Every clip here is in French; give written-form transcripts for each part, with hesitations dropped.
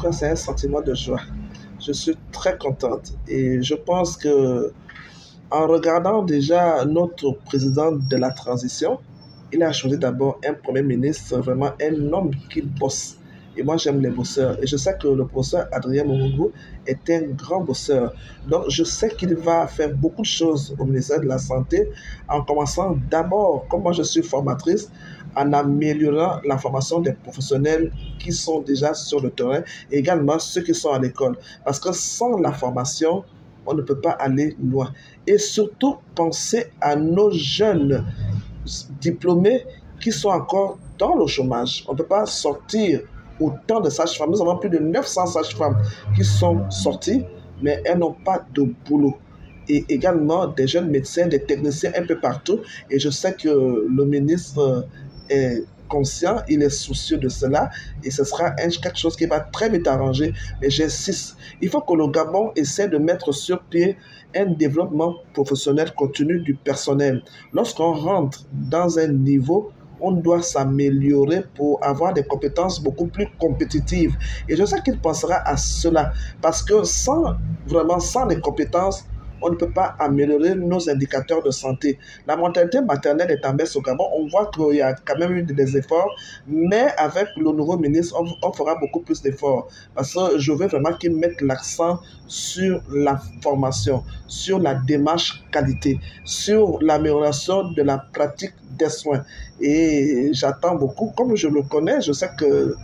cas, c'est un sentiment de joie. Je suis très contente et je pense que en regardant déjà notre président de la transition, il a choisi d'abord un premier ministre, vraiment un homme qui bosse. Et moi, j'aime les bosseurs. Et je sais que le professeur Adrien Moungo est un grand bosseur. Donc, je sais qu'il va faire beaucoup de choses au ministère de la Santé, en commençant d'abord, comme moi je suis formatrice, en améliorant la formation des professionnels qui sont déjà sur le terrain et également ceux qui sont à l'école. Parce que sans la formation, on ne peut pas aller loin. Et surtout, penser à nos jeunes diplômés qui sont encore dans le chômage. On ne peut pas sortir autant de sages-femmes. Nous avons plus de 900 sages-femmes qui sont sorties, mais elles n'ont pas de boulot. Et également des jeunes médecins, des techniciens un peu partout. Et je sais que le ministre est conscient, il est soucieux de cela et ce sera quelque chose qui va très vite arranger. Mais j'insiste, il faut que le Gabon essaie de mettre sur pied un développement professionnel continu du personnel. Lorsqu'on rentre dans un niveau, on doit s'améliorer pour avoir des compétences beaucoup plus compétitives. Et je sais qu'il pensera à cela parce que sans les compétences, on ne peut pas améliorer nos indicateurs de santé. La mortalité maternelle est en baisse au Gabon. On voit qu'il y a quand même eu des efforts, mais avec le nouveau ministre, on fera beaucoup plus d'efforts. Parce que je veux vraiment qu'il mette l'accent sur la formation, sur la démarche qualité, sur l'amélioration de la pratique des soins. Et j'attends beaucoup. Comme je le connais, je sais que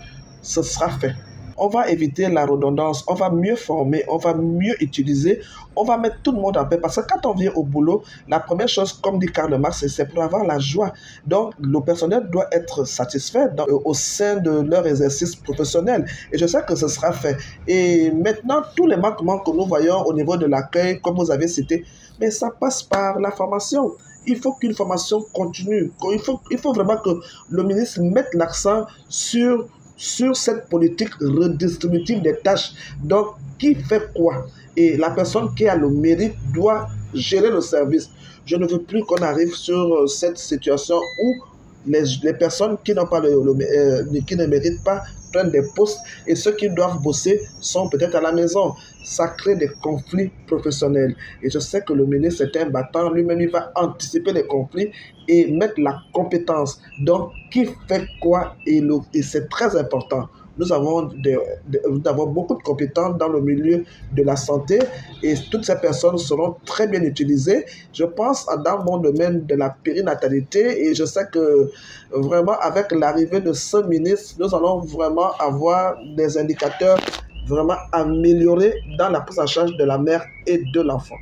ce sera fait. On va éviter la redondance, on va mieux former, on va mieux utiliser, on va mettre tout le monde en paix. Parce que quand on vient au boulot, la première chose, comme dit Karl Marx, c'est pour avoir la joie. Donc, le personnel doit être satisfait au sein de leur exercice professionnel. Et je sais que ce sera fait. Et maintenant, tous les manquements que nous voyons au niveau de l'accueil, comme vous avez cité, mais ça passe par la formation. Il faut qu'une formation continue. Il faut vraiment que le ministre mette l'accent sur cette politique redistributive des tâches. Donc, qui fait quoi? Et la personne qui a le mérite doit gérer le service. Je ne veux plus qu'on arrive sur cette situation où les personnes qui n'ont pas qui ne méritent pas prennent des postes et ceux qui doivent bosser sont peut-être à la maison. Ça crée des conflits professionnels. Et je sais que le ministre est un battant. Lui-même, il va anticiper les conflits et mettre la compétence. Donc, qui fait quoi? Et c'est très important. Nous avons beaucoup de compétences dans le milieu de la santé et toutes ces personnes seront très bien utilisées. Je pense dans mon domaine de la périnatalité et je sais que vraiment avec l'arrivée de ce ministre, nous allons vraiment avoir des indicateurs vraiment améliorés dans la prise en charge de la mère et de l'enfant.